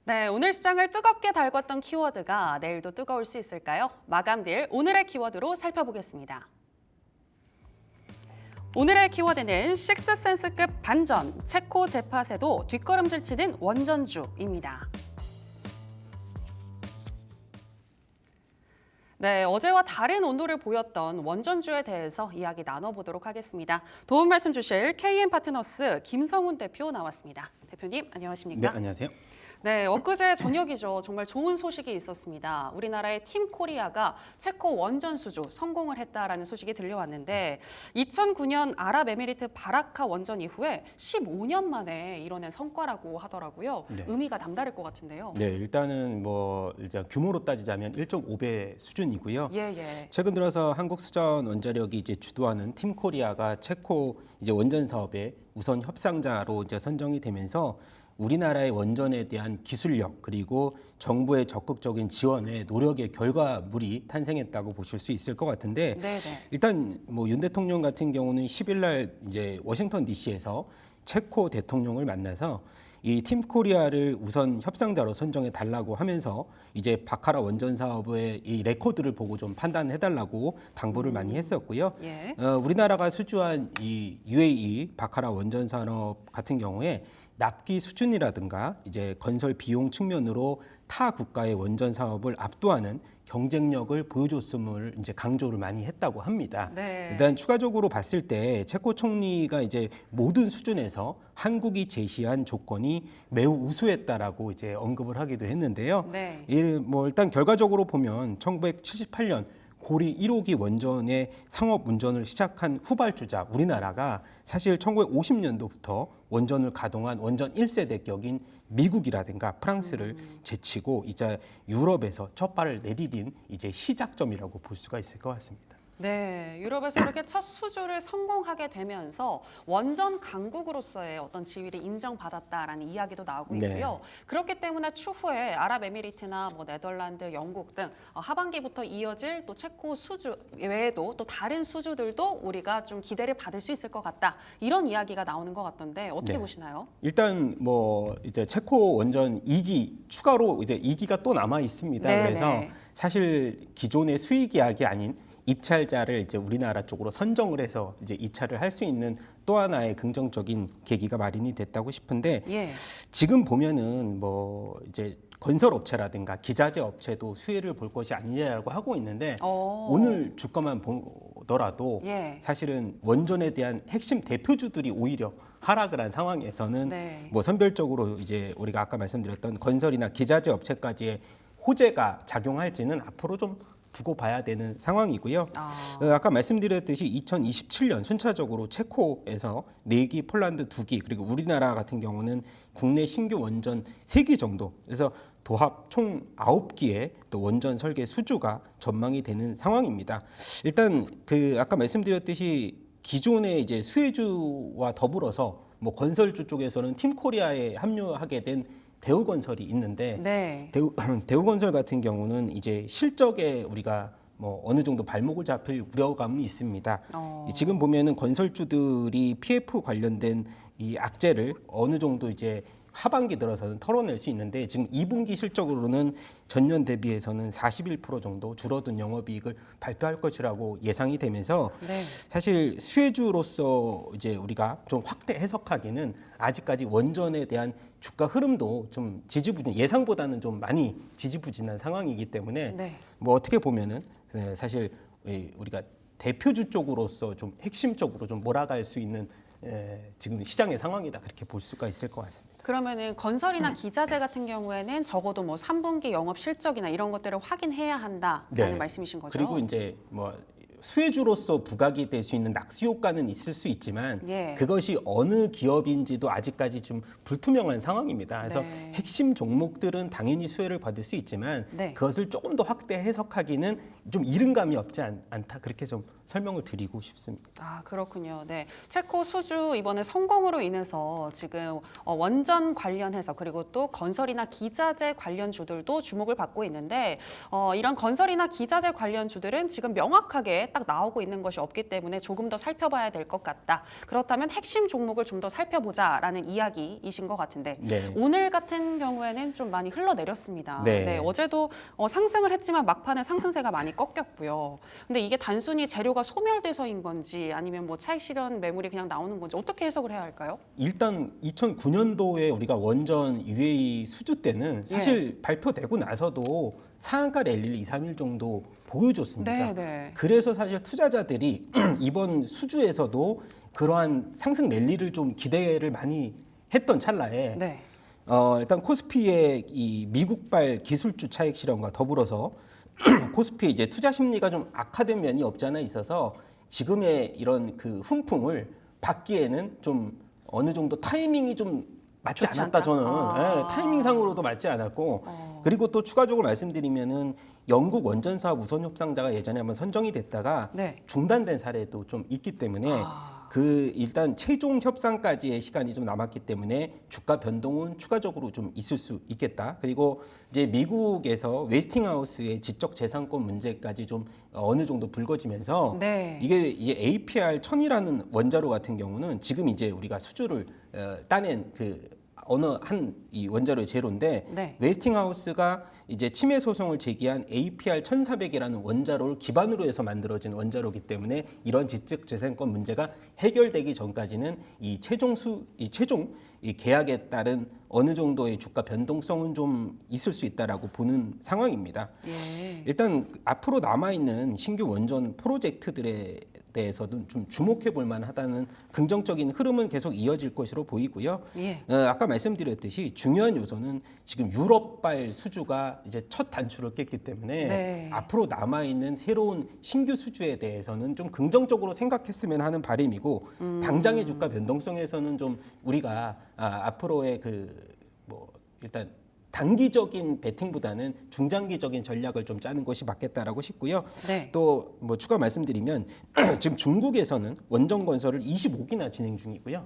네, 오늘 시장을 뜨겁게 달궜던 키워드가 내일도 뜨거울 수 있을까요? 마감딜 오늘의 키워드로 살펴보겠습니다. 오늘의 키워드는 식스센스급 반전, 체코 제팟에도 뒷걸음질 치는 원전주입니다. 네, 어제와 다른 온도를 보였던 원전주에 대해서 이야기 나눠보도록 하겠습니다. 도움 말씀 주실 KM파트너스 김성훈 대표 나왔습니다. 대표님, 안녕하십니까? 네, 안녕하세요. 네, 엊그제 저녁이죠. 정말 좋은 소식이 있었습니다. 우리나라의 팀 코리아가 체코 원전 수주 성공을 했다라는 소식이 들려왔는데 2009년 아랍에미리트 바라카 원전 이후에 15년 만에 이뤄낸 성과라고 하더라고요. 네. 의미가 남다를 것 같은데요. 네, 일단은 이제 규모로 따지자면 1.5배 수준이고요. 예. 최근 들어서 한국수자원원자력이 이제 주도하는 팀 코리아가 체코 이제 원전 사업의 우선 협상자로 이제 선정이 되면서 우리나라의 원전에 대한 기술력 그리고 정부의 적극적인 지원에 노력의 결과물이 탄생했다고 보실 수 있을 것 같은데 네네. 일단 윤 대통령 같은 경우는 10일 날 이제 워싱턴 DC에서 체코 대통령을 만나서 이 팀 코리아를 우선 협상자로 선정해 달라고 하면서 이제 바카라 원전 사업의 이 레코드를 보고 좀 판단해 달라고 당부를 많이 했었고요. 예. 우리나라가 수주한 이 UAE 바카라 원전 산업 같은 경우에 납기 수준이라든가 이제 건설 비용 측면으로 타 국가의 원전 사업을 압도하는 경쟁력을 보여줬음을 이제 강조를 많이 했다고 합니다. 네. 일단 추가적으로 봤을 때 체코 총리가 이제 모든 수준에서 한국이 제시한 조건이 매우 우수했다라고 이제 언급을 하기도 했는데요. 네. 일단 결과적으로 보면 1978년 고리 1호기 원전의 상업 운전을 시작한 후발주자 우리나라가 사실 1950년도부터 원전을 가동한 원전 1세대 격인 미국이라든가 프랑스를 제치고 이제 유럽에서 첫 발을 내디딘 이제 시작점이라고 볼 수가 있을 것 같습니다. 네, 유럽에서 이렇게 첫 수주를 성공하게 되면서 원전 강국으로서의 어떤 지위를 인정받았다라는 이야기도 나오고 있고요. 네. 그렇기 때문에 추후에 아랍에미리트나 네덜란드, 영국 등 하반기부터 이어질 또 체코 수주 외에도 또 다른 수주들도 우리가 좀 기대를 받을 수 있을 것 같다. 이런 이야기가 나오는 것 같던데 어떻게 네. 보시나요? 일단 이제 체코 원전 2기 추가로 이제 2기가 또 남아 있습니다. 네네. 그래서 사실 기존의 수익 계약이 아닌 입찰자를 이제 우리나라 쪽으로 선정을 해서 이제 입찰을 할 수 있는 또 하나의 긍정적인 계기가 마련이 됐다고 싶은데 예. 지금 보면은 이제 건설 업체라든가 기자재 업체도 수혜를 볼 것이 아니냐라고 하고 있는데 오늘 주가만 보더라도 예. 사실은 원전에 대한 핵심 대표주들이 오히려 하락을 한 상황에서는 네. 선별적으로 이제 우리가 아까 말씀드렸던 건설이나 기자재 업체까지의 호재가 작용할지는 앞으로 좀 두고 봐야 되는 상황이고요. 아까 말씀드렸듯이 2027년 순차적으로 체코에서 4기, 폴란드 2기, 그리고 우리나라 같은 경우는 국내 신규 원전 3기 정도. 그래서 도합 총 9기의 또 원전 설계 수주가 전망이 되는 상황입니다. 일단 아까 말씀드렸듯이 기존의 이제 수혜주와 더불어서 건설주 쪽에서는 팀 코리아에 합류하게 된 대우건설이 있는데 네. 대우건설 같은 경우는 이제 실적에 우리가 어느 정도 발목을 잡힐 우려감이 있습니다. 지금 보면은 건설주들이 PF 관련된 이 악재를 어느 정도 이제 하반기 들어서는 털어낼 수 있는데 지금 2분기 실적으로는 전년 대비해서는 41% 정도 줄어든 영업이익을 발표할 것이라고 예상이 되면서 네. 사실 수혜주로서 이제 우리가 좀 확대 해석하기는 아직까지 원전에 대한 주가 흐름도 좀 예상보다는 좀 많이 지지부진한 상황이기 때문에 네. 어떻게 보면은 사실 우리가 대표주 쪽으로서 좀 핵심적으로 좀 몰아갈 수 있는 지금 시장의 상황이다 그렇게 볼 수가 있을 것 같습니다. 그러면은 건설이나 기자재 같은 경우에는 적어도 3분기 영업 실적이나 이런 것들을 확인해야 한다라는 말씀이신 거죠? 그리고 이제 수혜주로서 부각이 될 수 있는 낙수 효과는 있을 수 있지만 그것이 어느 기업인지도 아직까지 좀 불투명한 상황입니다. 그래서 핵심 종목들은 당연히 수혜를 받을 수 있지만 그것을 조금 더 확대 해석하기는 좀 이른 감이 없지 않다 그렇게 좀 설명을 드리고 싶습니다. 아, 그렇군요. 네, 체코 수주 이번에 성공으로 인해서 지금 원전 관련해서 그리고 또 건설이나 기자재 관련 주들도 주목을 받고 있는데 이런 건설이나 기자재 관련 주들은 지금 명확하게 딱 나오고 있는 것이 없기 때문에 조금 더 살펴봐야 될 것 같다. 그렇다면 핵심 종목을 좀 더 살펴보자라는 이야기이신 것 같은데 네. 오늘 같은 경우에는 좀 많이 흘러내렸습니다. 네. 어제도 상승을 했지만 막판에 상승세가 많이 꺾였고요. 근데 이게 단순히 재료가 소멸돼서인 건지 아니면 뭐 차익 실현 매물이 그냥 나오는 건지 어떻게 해석을 해야 할까요? 일단 2009년도에 우리가 원전 UA 수주 때는 사실 발표되고 나서도 상한가 랠리를 2, 3일 정도 보여줬습니다. 네. 그래서 사실 투자자들이 이번 수주에서도 그러한 상승 랠리를 좀 기대를 많이 했던 찰나에 네. 일단 코스피의 이 미국발 기술주 차익 실현과 더불어서 코스피 이제 투자 심리가 좀 악화된 면이 없지 않아 있어서 지금의 이런 그 훈풍을 받기에는 좀 어느 정도 타이밍이 좀 맞지 좋지 않았다 않다? 저는 타이밍상으로도 맞지 않았고 그리고 또 추가적으로 말씀드리면은 영국 원전사 우선 협상자가 예전에 한번 선정이 됐다가 네. 중단된 사례도 좀 있기 때문에 그 일단 최종 협상까지의 시간이 좀 남았기 때문에 주가 변동은 추가적으로 좀 있을 수 있겠다. 그리고 이제 미국에서 웨스팅하우스의 지적 재산권 문제까지 좀 어느 정도 불거지면서 네. 이게 이제 APR 1000이라는 원자로 같은 경우는 지금 이제 우리가 수주를 따낸 그 어느 한 이 원자로의 재료인데 네. 웨스팅하우스가 이제 침해 소송을 제기한 APR 1400이라는 원자로를 기반으로 해서 만들어진 원자로이기 때문에 이런 지적 재산권 문제가 해결되기 전까지는 이 최종 이 계약에 따른 어느 정도의 주가 변동성은 좀 있을 수 있다라고 보는 상황입니다. 일단 앞으로 남아 있는 신규 원전 프로젝트들에 대해서도 좀 주목해 볼 만하다는 긍정적인 흐름은 계속 이어질 것으로 보이고요. 아까 말씀드렸듯이 중요한 요소는 지금 유럽발 수주가 이제 첫 단추를 깼기 때문에 앞으로 남아 있는 새로운 신규 수주에 대해서는 좀 긍정적으로 생각했으면 하는 바람이고 당장의 주가 변동성에서는 좀 우리가 앞으로의 그 뭐 일단 단기적인 베팅보다는 중장기적인 전략을 좀 짜는 것이 맞겠다라고 싶고요. 또 뭐 추가 말씀드리면 지금 중국에서는 원전 건설을 25기나 진행 중이고요.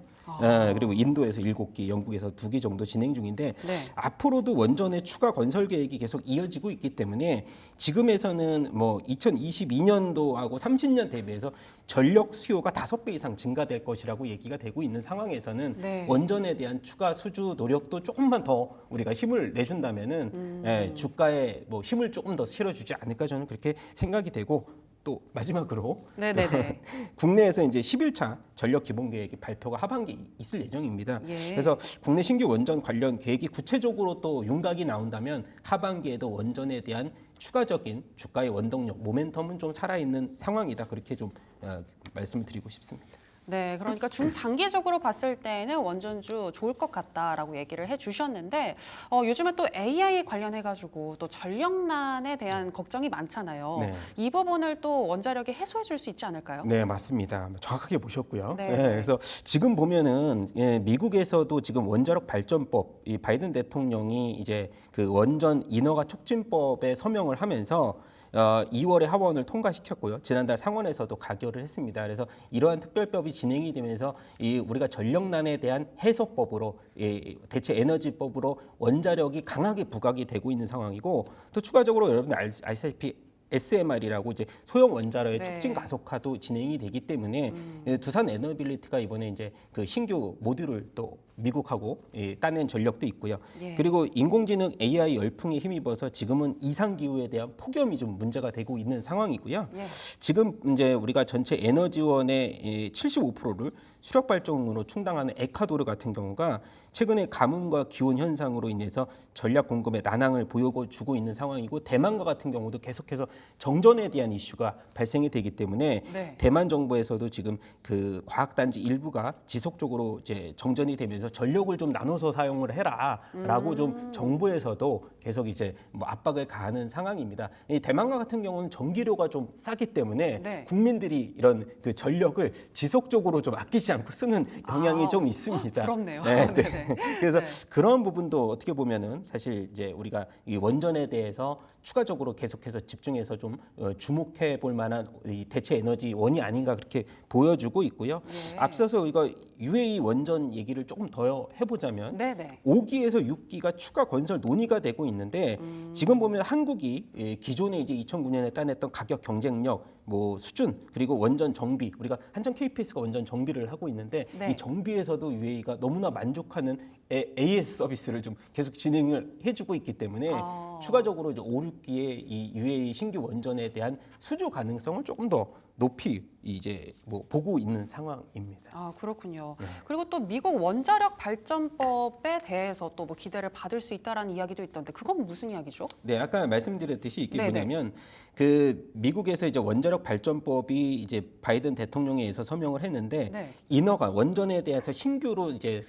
그리고 인도에서 7기, 영국에서 2기 정도 진행 중인데 앞으로도 원전의 추가 건설 계획이 계속 이어지고 있기 때문에 지금에서는 뭐 2022년도하고 30년 대비해서 전력 수요가 5배 이상 증가될 것이라고 얘기가 되고 있는 상황에서는 원전에 대한 추가 수주 노력도 조금만 더 우리가 힘을 내준다면은 주가에 뭐 힘을 조금 더 실어주지 않을까 저는 그렇게 생각이 되고 또 마지막으로 국내에서 이제 11차 전력 기본 계획이 발표가 하반기에 있을 예정입니다. 그래서 국내 신규 원전 관련 계획이 구체적으로 또 윤곽이 나온다면 하반기에도 원전에 대한 추가적인 주가의 원동력, 모멘텀은 좀 살아있는 상황이다. 그렇게 좀 말씀을 드리고 싶습니다. 네, 그러니까 중장기적으로 봤을 때는 원전주 좋을 것 같다라고 얘기를 해주셨는데 요즘에 또 AI 관련해가지고 또 전력난에 대한 걱정이 많잖아요. 이 부분을 또 원자력이 해소해 줄 수 있지 않을까요? 네, 맞습니다. 정확하게 보셨고요. 그래서 지금 보면은 미국에서도 지금 원자력 발전법, 이 바이든 대통령이 이제 그 원전 인허가 촉진법에 서명을 하면서 2월에 하원을 통과시켰고요. 지난달 상원에서도 가결을 했습니다. 그래서 이러한 특별법이 진행이 되면서 우리가 전력난에 대한 해소법으로 대체 에너지법으로 원자력이 강하게 부각이 되고 있는 상황이고 또 추가적으로 여러분 아시다시피 SMR이라고 이제 소형 원자로의 촉진 가속화도 진행이 되기 때문에 두산 에너빌리티가 이번에 이제 그 신규 모듈을 또 미국하고 따낸 전력도 있고요. 그리고 인공지능 AI 열풍에 힘입어서 지금은 이상 기후에 대한 폭염이 좀 문제가 되고 있는 상황이고요. 지금 이제 우리가 전체 에너지원의 75%를 수력 발전으로 충당하는 에콰도르 같은 경우가 최근에 가뭄과 기온 현상으로 인해서 전략 공급에 난항을 보여주고 있는 상황이고 대만과 같은 경우도 계속해서 정전에 대한 이슈가 발생이 되기 때문에 대만 정부에서도 지금 그 과학단지 일부가 지속적으로 이제 정전이 되면서 전력을 좀 나눠서 사용을 해라라고 좀 정부에서도 계속 이제 뭐 압박을 가하는 상황입니다. 이 대만과 같은 경우는 전기료가 좀 싸기 때문에 국민들이 이런 그 전력을 지속적으로 좀 아끼지 않고 쓰는 영향이 좀 있습니다. 부럽네요. 그래서 그런 부분도 어떻게 보면은 사실 이제 우리가 이 원전에 대해서 추가적으로 계속해서 집중해서 좀 주목해 볼 만한 이 대체 에너지원이 아닌가 그렇게 보여주고 있고요. 앞서서 우리가 UAE 원전 얘기를 조금 더 해보자면 5기에서 6기가 추가 건설 논의가 되고 있는데 지금 보면 한국이 기존에 이제 2009년에 따냈던 가격 경쟁력 뭐 수준 그리고 원전 정비 우리가 한전 KPS가 원전 정비를 하고 있는데 네. 이 정비에서도 UAE가 너무나 만족하는 AS 서비스를 좀 계속 진행을 해주고 있기 때문에 추가적으로 이제 5, 6기의 이 UAE 신규 원전에 대한 수주 가능성을 조금 더 높이 이제 뭐 보고 있는 상황입니다. 아, 그렇군요. 네. 그리고 또 미국 원자력 발전법에 대해서 또 뭐 기대를 받을 수 있다라는 이야기도 있던데 그건 무슨 이야기죠? 네, 아까 말씀드렸듯이 이게 네네. 뭐냐면 그 미국에서 이제 원자력 발전법이 이제 바이든 대통령에 의해서 서명을 했는데 네. 인허가 원전에 대해서 신규로 이제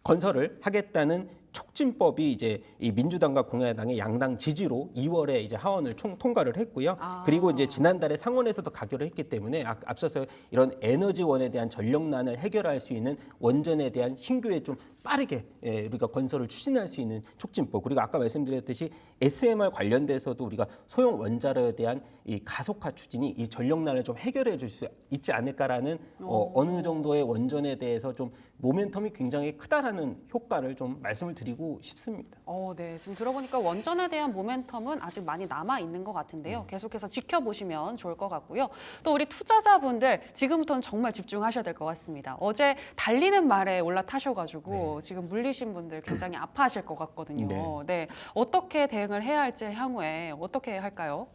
건설을 하겠다는 촉진법이 이제 이 민주당과 공화당의 양당 지지로 2월에 이제 하원을 통과를 했고요. 그리고 이제 지난달에 상원에서도 가결을 했기 때문에 앞서서 이런 에너지원에 대한 전력난을 해결할 수 있는 원전에 대한 신규에 좀 빠르게 우리가 건설을 추진할 수 있는 촉진법 그리고 아까 말씀드렸듯이 SMR 관련돼서도 우리가 소형 원자로에 대한 이 가속화 추진이 이 전력난을 좀 해결해 줄 수 있지 않을까라는 어느 정도의 원전에 대해서 좀 모멘텀이 굉장히 크다라는 효과를 좀 말씀을 드리고 싶습니다. 네. 지금 들어보니까 원전에 대한 모멘텀은 아직 많이 남아 있는 것 같은데요. 계속해서 지켜보시면 좋을 것 같고요. 또 우리 투자자분들 지금부터는 정말 집중하셔야 될 것 같습니다. 어제 달리는 말에 올라타셔가지고 지금 물리신 분들 굉장히 아파하실 것 같거든요. 네. 어떻게 대응을 해야 할지 향후에 어떻게 할까요?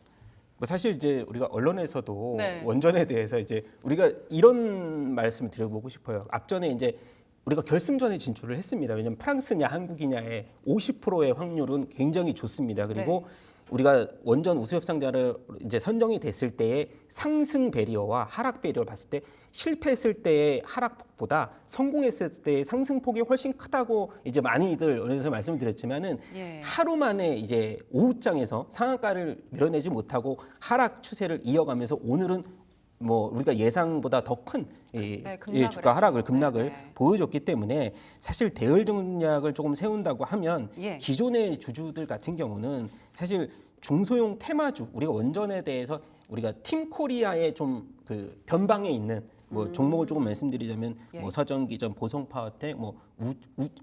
뭐 사실 이제 우리가 언론에서도 네. 원전에 대해서 이제 우리가 이런 말씀을 드려보고 싶어요. 앞전에 이제 우리가 결승전에 진출을 했습니다. 왜냐하면 프랑스냐 한국이냐의 50%의 확률은 굉장히 좋습니다. 그리고 우리가 원전 우수 협상자를 이제 선정이 됐을 때의 상승 배리어와 하락 배리어를 봤을 때 실패했을 때의 하락폭보다 성공했을 때의 상승폭이 훨씬 크다고 이제 많이들 언론에서 말씀을 드렸지만은 하루 만에 이제 오후장에서 상한가를 밀어내지 못하고 하락 추세를 이어가면서 오늘은 뭐 우리가 예상보다 더 큰 주가 하락을 급락을 보여줬기 때문에 사실 대응 전략을 조금 세운다고 하면 기존의 주주들 같은 경우는 사실 중소형 테마주 우리가 원전에 대해서 우리가 팀 코리아의 좀 그 변방에 있는 뭐 종목을 조금 말씀드리자면 뭐 서전기전, 보성파워텍, 뭐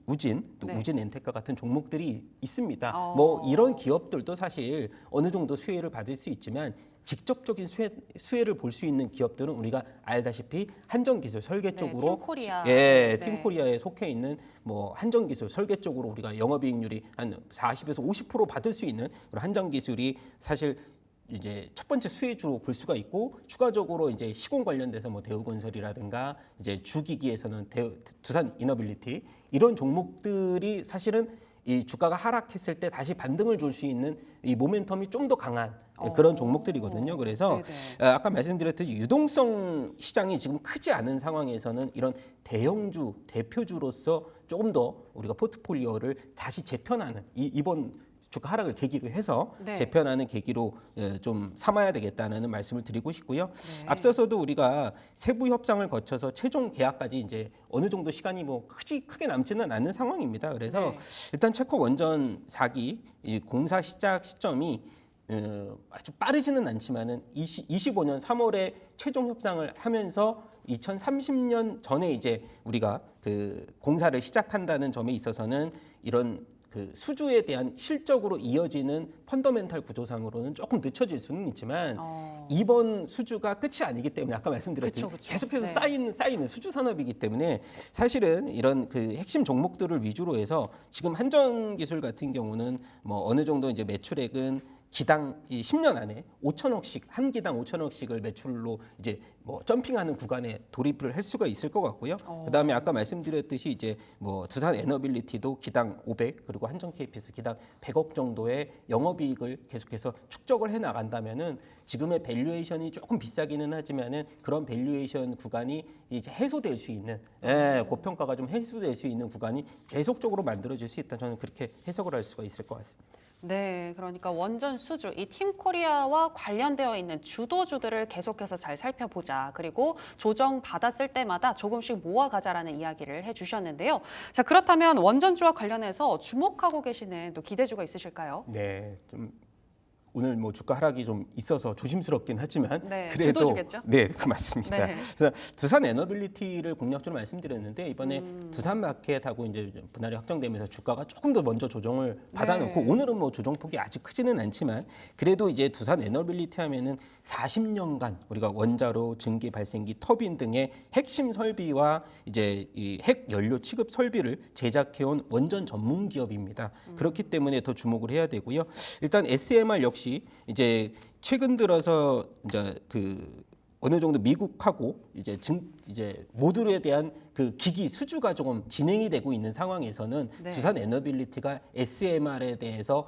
우진, 또 우진 엔테카 같은 종목들이 있습니다. 뭐 이런 기업들도 사실 어느 정도 수혜를 받을 수 있지만 직접적인 수혜를 볼 수 있는 기업들은 우리가 알다시피 한전기술 설계 쪽으로 팀코리아. 팀코리아에 속해 있는 뭐 한전기술 설계 쪽으로 우리가 영업이익률이 한 40에서 50% 받을 수 있는 그런 한전기술이 사실 이제 첫 번째 수혜주로 볼 수가 있고 추가적으로 이제 시공 관련돼서 뭐 대우건설이라든가 이제 주기기에서는 두산 이너빌리티 이런 종목들이 사실은 이 주가가 하락했을 때 다시 반등을 줄 수 있는 이 모멘텀이 좀 더 강한 그런 종목들이거든요. 그래서 아까 말씀드렸듯이 유동성 시장이 지금 크지 않은 상황에서는 이런 대형주 대표주로서 조금 더 우리가 포트폴리오를 다시 재편하는 이번 주가 하락을 계기로 해서 재편하는 계기로 좀 삼아야 되겠다는 말씀을 드리고 싶고요. 앞서서도 우리가 세부 협상을 거쳐서 최종 계약까지 이제 어느 정도 시간이 뭐 크게 남지는 않는 상황입니다. 그래서 일단 체코 원전 4기 이 공사 시작 시점이 아주 빠르지는 않지만은 25년 3월에 최종 협상을 하면서 2030년 전에 이제 우리가 그 공사를 시작한다는 점에 있어서는 이런 그 수주에 대한 실적으로 이어지는 펀더멘탈 구조상으로는 조금 늦춰질 수는 있지만 이번 수주가 끝이 아니기 때문에 아까 말씀드렸듯이 계속해서 쌓이는 수주 산업이기 때문에 사실은 이런 그 핵심 종목들을 위주로 해서 지금 한전기술 같은 경우는 뭐 어느 정도 이제 매출액은 기당 10년 안에 5천억씩 한 기당 5천억씩을 매출로 이제 뭐 점핑하는 구간에 돌입을 할 수가 있을 것 같고요. 그다음에 아까 말씀드렸듯이 이제 뭐 두산 에너빌리티도 기당 500 그리고 한전 KPS 기당 100억 정도의 영업이익을 계속해서 축적을 해 나간다면은 지금의 밸류에이션이 조금 비싸기는 하지만은 그런 밸류에이션 구간이 이제 해소될 수 있는 고평가가 좀 해소될 수 있는 구간이 계속적으로 만들어질 수 있다. 저는 그렇게 해석을 할 수가 있을 것 같습니다. 네, 그러니까 원전 수주, 이 팀코리아와 관련되어 있는 주도주들을 계속해서 잘 살펴보자. 그리고 조정 받았을 때마다 조금씩 모아가자라는 이야기를 해주셨는데요. 자, 그렇다면 원전주와 관련해서 주목하고 계시는 또 기대주가 있으실까요? 네, 좀 오늘 뭐 주가 하락이 좀 있어서 조심스럽긴 하지만 네, 그래도 주도 주겠죠? 네, 그 맞습니다. 네. 그래서 두산 에너빌리티를 공략적으로 말씀드렸는데 이번에 두산 마켓하고 이제 분할이 확정되면서 주가가 조금 더 먼저 조정을 받아놓고 네. 오늘은 뭐 조정폭이 아직 크지는 않지만 그래도 이제 두산 에너빌리티 하면은 40년간 우리가 원자로, 증기 발생기, 터빈 등의 핵심 설비와 이제 이 핵 연료 취급 설비를 제작해온 원전 전문 기업입니다. 그렇기 때문에 더 주목을 해야 되고요. 일단 SMR 역시 이제 최근 들어서 이제 그 어느 정도 미국하고 이제 모듈에 대한 그 기기 수주가 조금 진행이 되고 있는 상황에서는 네. 두산 에너빌리티가 SMR에 대해서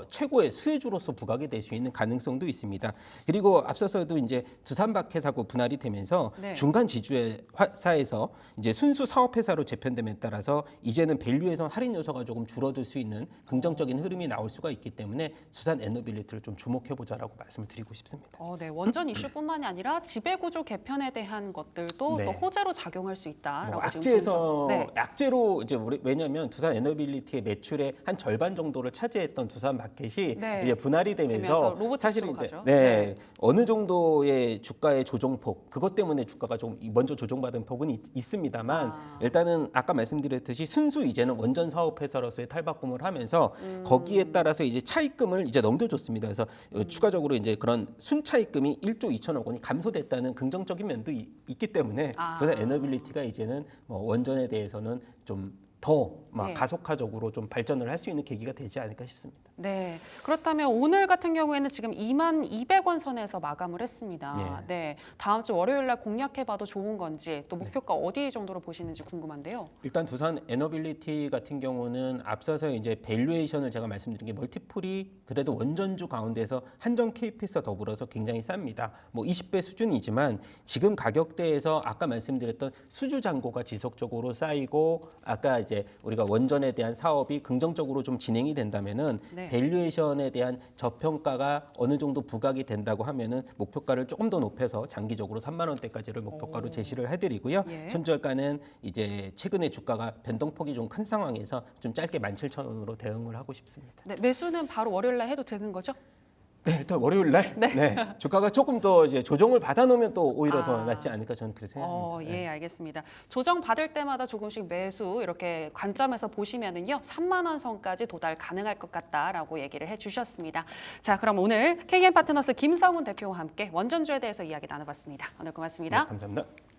최고의 수혜주로서 부각이 될 수 있는 가능성도 있습니다. 그리고 앞서서도 이제 두산마켓하고 분할이 되면서 네. 중간 지주회사에서 이제 순수 사업회사로 재편됨에 따라서 이제는 밸류에선 할인 요소가 조금 줄어들 수 있는 긍정적인 흐름이 나올 수가 있기 때문에 두산 에너빌리티를 좀 주목해보자라고 말씀을 드리고 싶습니다. 네, 원전 이슈뿐만이 아니라 지배구조 개편에 대한 것들도 네. 또 호재로 작용할 수 있다라고 지금 악재에서 네. 약재로 이제 왜냐하면 두산 에너빌리티의 매출의 한 절반 정도를 차지했던 두산 마켓이 네. 이제 분할이 되면서 로보틱스로 사실 이제 가죠. 네, 어느 정도의 주가의 조정폭 그것 때문에 주가가 좀 먼저 조정받은 폭은 있습니다만 일단은 아까 말씀드렸듯이 순수 이제는 원전 사업 회사로서의 탈바꿈을 하면서 거기에 따라서 이제 차입금을 이제 넘겨줬습니다. 그래서 추가적으로 이제 그런 순차입금이 1조 2천억 원이 감소됐다는 긍정적인 면도 있기 때문에 두산 에너빌리티가 이제는 뭐 원전에 대해서는 좀 더 네. 가속화적으로 좀 발전을 할 수 있는 계기가 되지 않을까 싶습니다. 네. 그렇다면 오늘 같은 경우에는 지금 22,200원 선에서 마감을 했습니다. 네. 다음 주 월요일 날 공략해봐도 좋은 건지 또 목표가 어디 정도로 보시는지 궁금한데요. 일단 두산 에너빌리티 같은 경우는 앞서서 이제 밸류에이션을 제가 말씀드린 게 멀티플이 그래도 원전주 가운데서 한전 KPS와 더불어서 굉장히 쌉니다. 뭐 20배 수준이지만 지금 가격대에서 아까 말씀드렸던 수주 잔고가 지속적으로 쌓이고 아까 이제 우리가 원전에 대한 사업이 긍정적으로 좀 진행이 된다면은 네. 밸류에이션에 대한 저평가가 어느 정도 부각이 된다고 하면은 목표가를 조금 더 높여서 장기적으로 3만 원대까지를 목표가로 제시를 해드리고요. 예. 손절가는 이제 최근에 주가가 변동폭이 좀 큰 상황에서 좀 짧게 17,000원으로 대응을 하고 싶습니다. 네. 매수는 바로 월요일 날 해도 되는 거죠? 네, 일단 월요일 날 주가가 조금 더 이제 조정을 받아놓으면 또 오히려 더 낫지 않을까 저는 그렇게 생각합니다. 예, 알겠습니다. 조정 받을 때마다 조금씩 매수 이렇게 관점에서 보시면은요, 3만 원 선까지 도달 가능할 것 같다라고 얘기를 해주셨습니다. 자, 그럼 오늘 KM 파트너스 김성훈 대표와 함께 원전주에 대해서 이야기 나눠봤습니다. 오늘 고맙습니다. 네, 감사합니다.